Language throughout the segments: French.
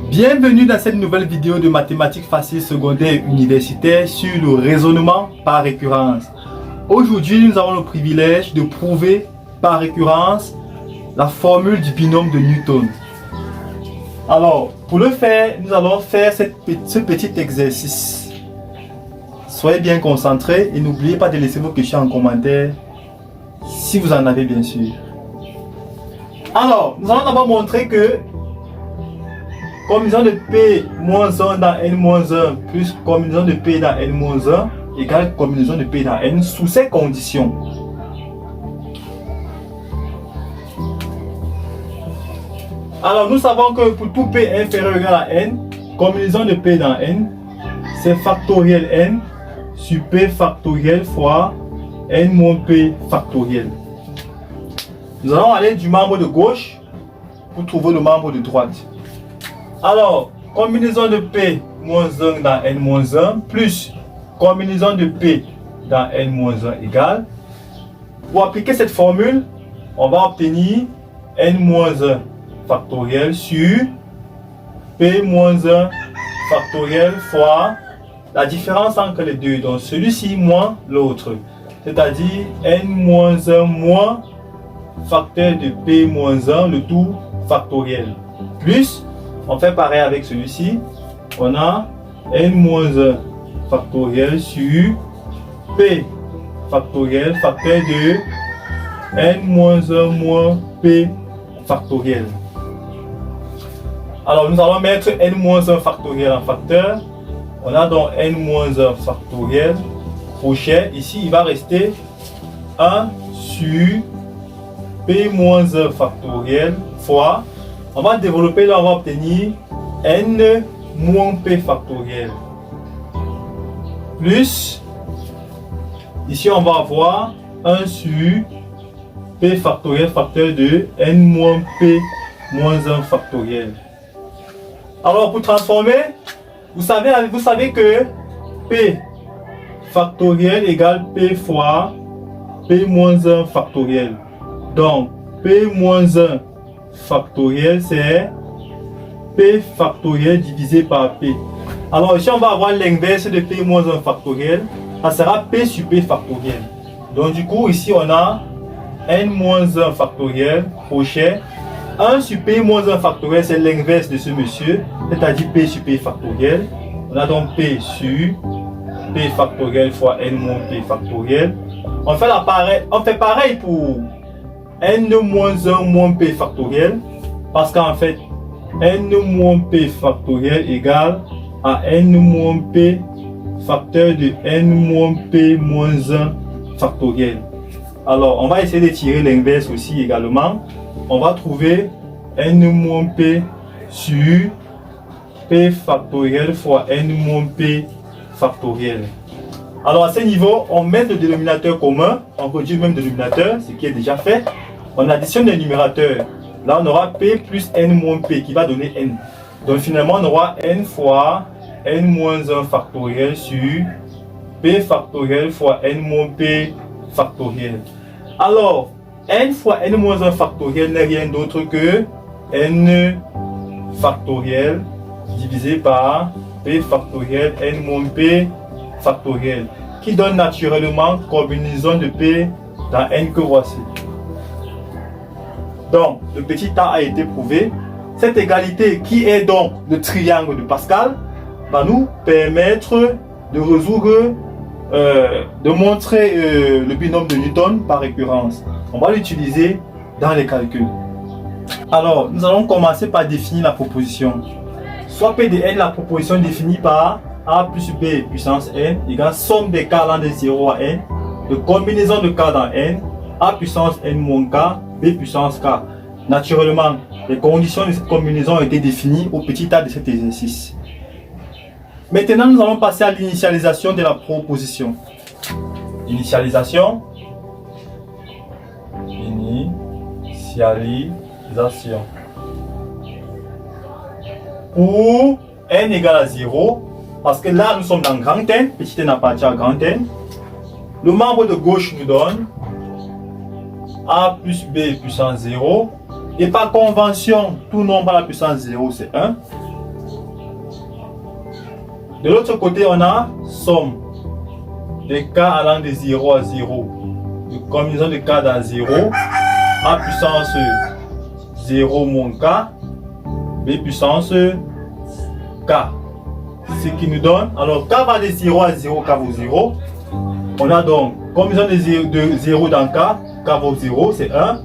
Bienvenue dans cette nouvelle vidéo de mathématiques faciles secondaires universitaires sur le raisonnement par récurrence. Aujourd'hui, nous avons le privilège de prouver par récurrence la formule du binôme de Newton. Alors, pour le faire, nous allons faire ce petit exercice. Soyez bien concentrés et n'oubliez pas de laisser vos questions en commentaire, si vous en avez bien sûr. Alors, nous allons d'abord montrer que combinaison de P-1 dans N-1 plus combinaison de P dans N-1 égale combinaison de P dans N sous ces conditions. Alors, nous savons que pour tout P inférieur ou égal à N, combinaison de P dans N, c'est factoriel N sur P factoriel fois N moins P factoriel. Nous allons aller du membre de gauche pour trouver le membre de droite. Alors, combinaison de P-1 dans N-1 plus combinaison de P dans N-1 égale. Pour appliquer cette formule, on va obtenir N-1 factoriel sur P-1 factoriel fois la différence entre les deux. Donc, celui-ci moins l'autre. C'est-à-dire N-1 moins facteur de P-1, le tout factoriel. Plus, on fait pareil avec celui-ci. On a N-1 factoriel sur P factoriel facteur de N-1 moins P factoriel. Alors nous allons mettre N-1 factoriel en facteur. On a donc N-1 factoriel crochet. Ici il va rester 1 sur P-1 factoriel fois. On va développer, là on va obtenir N moins P factoriel. Plus, ici on va avoir 1 sur P factoriel facteur de N moins P moins 1 factoriel. Alors pour transformer, vous savez que P factoriel égale P fois P moins 1 factoriel. Donc P moins 1 factoriel, c'est P factoriel divisé par P. Alors ici on va avoir l'inverse de P moins 1 factoriel. Ça sera P sur P factoriel. Donc du coup ici on a N moins 1 factoriel crochet. 1 sur P moins 1 factoriel, c'est l'inverse de ce monsieur, c'est-à-dire P sur P factoriel. On a donc P sur P factoriel fois N moins P factoriel. On fait pareil pour N moins 1 moins P factoriel, parce qu'en fait N moins P factoriel égale à N moins P facteur de N moins P moins 1 factoriel. Alors on va essayer de tirer l'inverse aussi également. On va trouver N moins P sur P factoriel fois N moins P factoriel. Alors à ce niveau, on met le dénominateur commun, on réduit le même dénominateur, ce qui est déjà fait. On additionne les numérateurs. Là, on aura P plus N moins P qui va donner N. Donc finalement, on aura N fois N moins 1 factoriel sur P factoriel fois N moins P factoriel. Alors, N fois N moins 1 factoriel n'est rien d'autre que N factoriel divisé par P factoriel N moins P factoriel, qui donne naturellement combinaison de P dans N que voici. Donc, le petit A a été prouvé. Cette égalité, qui est donc le triangle de Pascal, va nous permettre de résoudre, de montrer le binôme de Newton par récurrence. On va l'utiliser dans les calculs. Alors, nous allons commencer par définir la proposition. Soit P de N, la proposition définie par A plus B puissance N égale somme des K allant de 0 à N, de combinaison de K dans N, A puissance N moins K, B puissance K. Naturellement, les conditions de cette combinaison ont été définies au petit a de cet exercice. Maintenant, nous allons passer à l'initialisation de la proposition. Initialisation. Initialisation. Pour N égale à 0, parce que là nous sommes dans grand N, petit n appartient à grand N. Le membre de gauche nous donne A plus B puissance 0. Et par convention, tout nombre à la puissance 0 c'est 1. De l'autre côté, on a somme des k allant de 0 à 0. De combinaison de k dans 0, a puissance 0 moins k, b puissance k. Ce qui nous donne, alors k va de 0 à 0, k vaut 0. On a donc combinaison de 0 dans k, k vaut 0, c'est 1.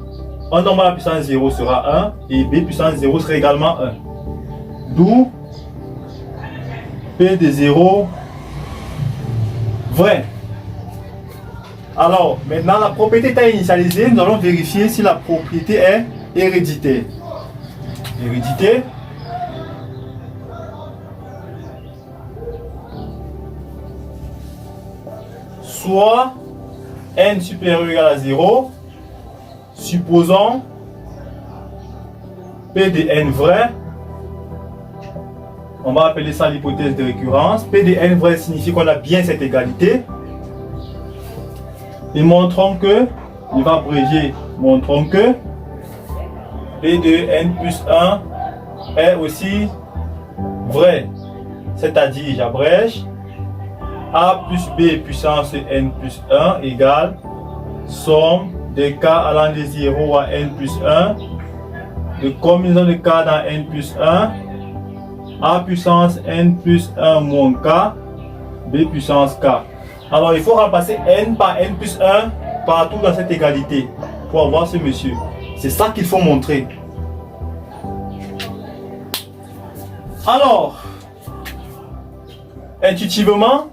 1 normal à la puissance 0 sera 1 et b puissance 0 sera également 1. D'où p de 0 vrai. Alors, maintenant la propriété étant initialisée, nous allons vérifier si la propriété est héréditaire. Hérédité. Soit n supérieur ou égal à 0, supposons P de n vrai. On va appeler ça l'hypothèse de récurrence. P de n vrai signifie qu'on a bien cette égalité. Et montrons que, il va abréger, montrons que P de n plus 1 est aussi vrai. C'est-à-dire, j'abrège, A plus B puissance n plus 1 égale somme de k allant de 0 à n plus 1, de combinaison de k dans n plus 1, A puissance n plus 1 moins k, B puissance k. Alors il faut remplacer n par n plus 1 partout dans cette égalité pour avoir ce monsieur. C'est ça qu'il faut montrer. Alors, intuitivement,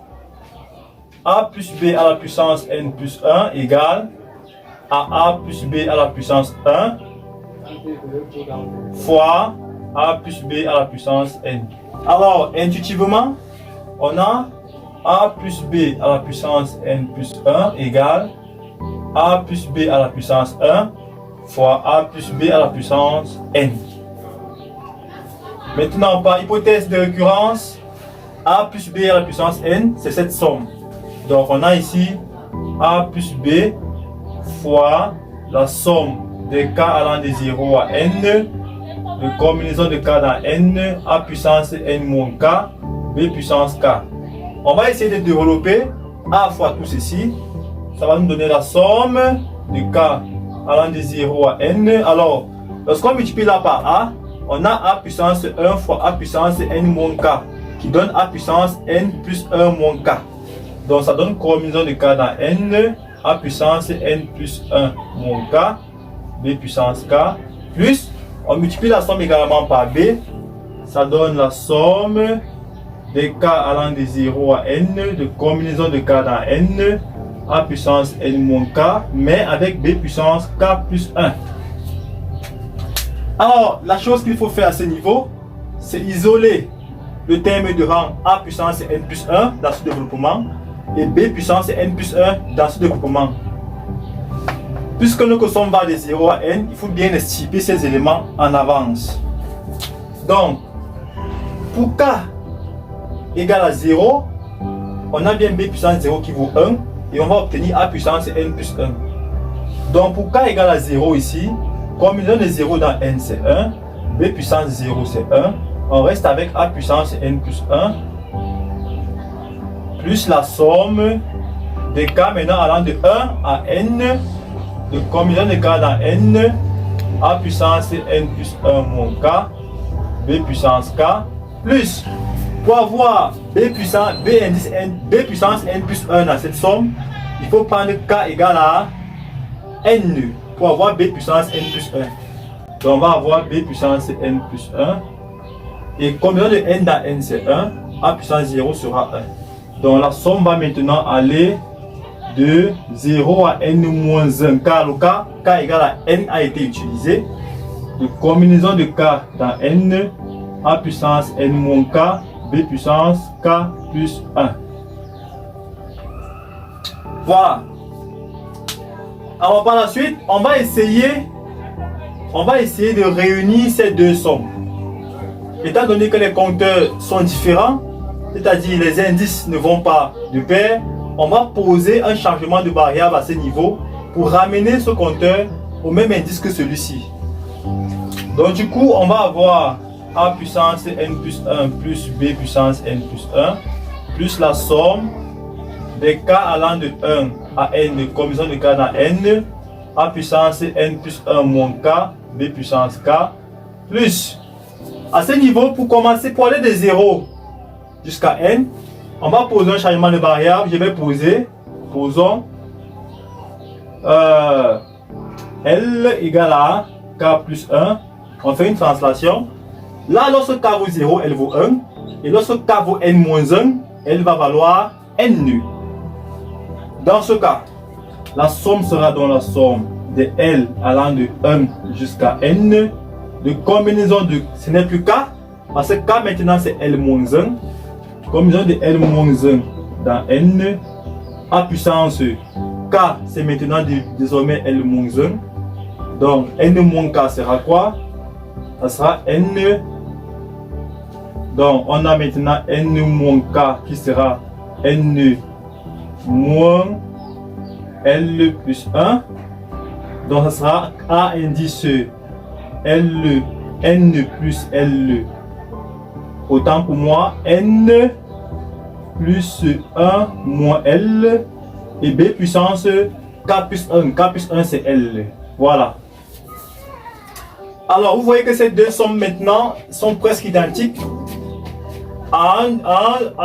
A plus B à la puissance n plus 1 égale à A plus B à la puissance 1 fois A plus B à la puissance n. Alors, intuitivement, on a A plus B à la puissance n plus 1 égale A plus B à la puissance 1 fois A plus B à la puissance n. Maintenant, par hypothèse de récurrence, A plus B à la puissance n, c'est cette somme. Donc, on a ici A plus B fois la somme des k allant de 0 à n, de combinaison de k dans n, A puissance n moins k, B puissance k. On va essayer de développer A fois tout ceci. Ça va nous donner la somme de k allant de 0 à n. Alors, lorsqu'on multiplie là par A, on a A puissance 1 fois A puissance n moins k, qui donne A puissance n plus 1 moins k. Donc ça donne combinaison de k dans n, A puissance n plus 1 moins k, B puissance k, plus, on multiplie la somme également par B, ça donne la somme de k allant de 0 à n, de combinaison de k dans n, A puissance n moins k, mais avec B puissance k plus 1. Alors, la chose qu'il faut faire à ce niveau, c'est isoler le terme de rang A puissance n plus 1 dans ce développement et B puissance n plus 1 dans ce développement. Puisque notre somme va de 0 à n, il faut bien estimer ces éléments en avance. Donc, pour k égale à 0, on a bien B puissance 0 qui vaut 1 et on va obtenir A puissance n plus 1. Donc, pour k égale à 0 ici, combinaison de 0 dans n c'est 1, B puissance 0 c'est 1, on reste avec A puissance n plus 1, plus la somme de k maintenant allant de 1 à n, de combinaison de k dans n, A puissance n plus 1 moins k, B puissance k, plus, pour avoir B puissance n plus 1 dans cette somme, il faut prendre k égale à n pour avoir B puissance n plus 1. Donc on va avoir B puissance n plus 1. Et combien de n dans n c'est 1, A puissance 0 sera 1. Donc la somme va maintenant aller de 0 à n moins 1, car le k égale à n a été utilisé. De combinaison de k dans n, A puissance n moins k, B puissance k plus 1. Voilà. Alors par la suite, on va essayer de réunir ces deux sommes. Étant donné que les compteurs sont différents, c'est-à-dire les indices ne vont pas de pair, on va poser un changement de variable à ce niveau pour ramener ce compteur au même indice que celui-ci. Donc du coup, on va avoir A puissance n plus 1 plus B puissance n plus 1 plus la somme des k allant de 1 à n, de combinaison de k dans n, a puissance n plus 1 moins k, b puissance k, plus, à ce niveau, pour commencer, pour aller de 0 jusqu'à n, on va poser un changement de variable. Je vais posons L égale à K plus 1. On fait une translation. Là, lorsque K vaut 0, elle vaut 1. Et lorsque K vaut N moins 1, elle va valoir N nu. Dans ce cas, la somme sera donc la somme de L allant de 1 jusqu'à N. De combinaison de, ce n'est plus K, parce que K maintenant c'est L moins 1. Combinaison de L moins 1 dans N à puissance K, c'est maintenant désormais L moins 1. Donc N moins K sera quoi? Ça sera N. Donc on a maintenant N moins K qui sera N moins L plus 1. Donc ça sera A indice L, N plus L. Autant pour moi, N plus 1 moins L et B puissance K plus 1. K plus 1 c'est L. Voilà. Alors vous voyez que ces deux sommes maintenant sont presque identiques à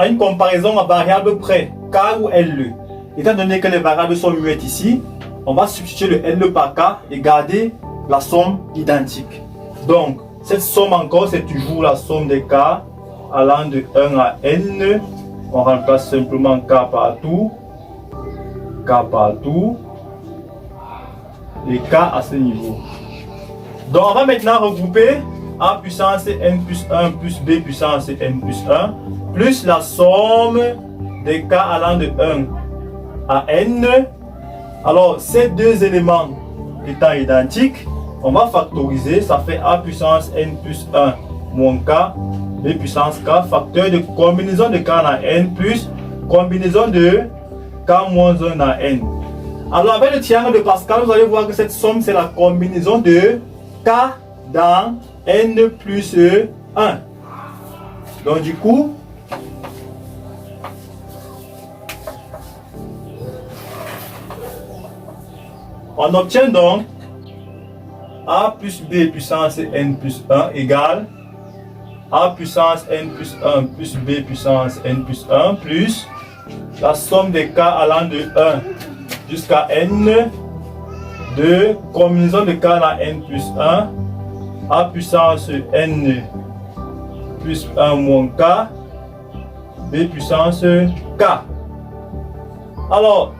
une comparaison à variable près, K ou L. Étant donné que les variables sont muettes ici, on va substituer le L par K et garder la somme identique. Donc cette somme encore c'est toujours la somme des K allant de 1 à N. On remplace simplement K partout, et K à ce niveau. Donc on va maintenant regrouper A puissance N plus 1 plus B puissance N plus 1 plus la somme des K allant de 1 à N. Alors ces deux éléments étant identiques, on va factoriser, ça fait A puissance N plus 1 moins K, B puissance K, facteur de combinaison de K dans N plus combinaison de K moins 1 dans N. Alors avec le triangle de Pascal, vous allez voir que cette somme c'est la combinaison de K dans N plus 1. Donc du coup, on obtient donc A plus B puissance N plus 1 égale A puissance N plus 1 plus B puissance N plus 1 plus la somme des K allant de 1 jusqu'à N de combinaison de K dans N plus 1 A puissance N plus 1 moins K B puissance K. Alors,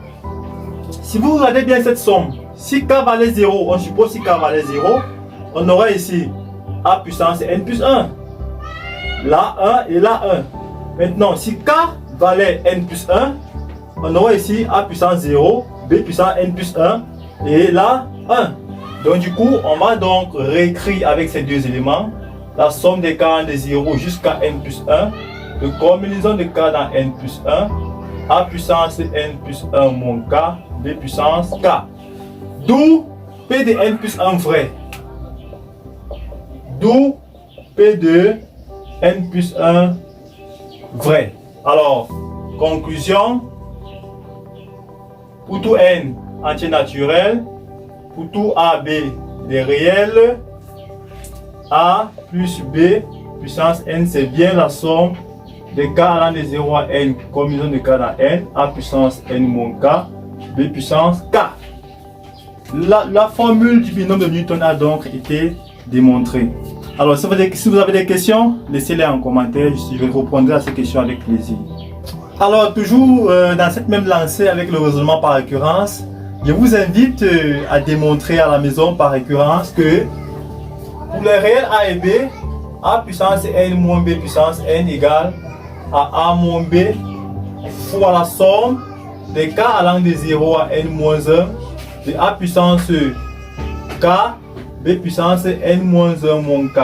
si vous regardez bien cette somme, si K valait 0, on suppose si K valait 0, on aurait ici A puissance N plus 1. Là 1 et là 1. Maintenant, si K valait N plus 1, on aurait ici A puissance 0, B puissance N plus 1 et là 1. Donc du coup, on va donc réécrire avec ces deux éléments la somme des K de 0 jusqu'à N plus 1, de combinaison de K dans N plus 1, A puissance N plus 1 moins K, B puissance K. D'où P de N plus 1 vrai. D'où P de N plus 1 vrai. Alors, conclusion, pour tout N entier naturel, pour tout A, B des réels, A plus B puissance N, c'est bien la somme des K allant de 0 à N, combinaison de K dans N, A puissance N moins K, B puissance K. La formule du binôme de Newton a donc été démontrée. Alors, si vous avez des questions, laissez-les en commentaire, je répondrai à ces questions avec plaisir. Alors, toujours dans cette même lancée avec le raisonnement par récurrence, je vous invite à démontrer à la maison par récurrence que pour les réels A et B, A puissance N moins B puissance N égale à A moins B fois la somme des K allant de 0 à N moins 1 de A puissance K, B puissance N moins 1 moins K.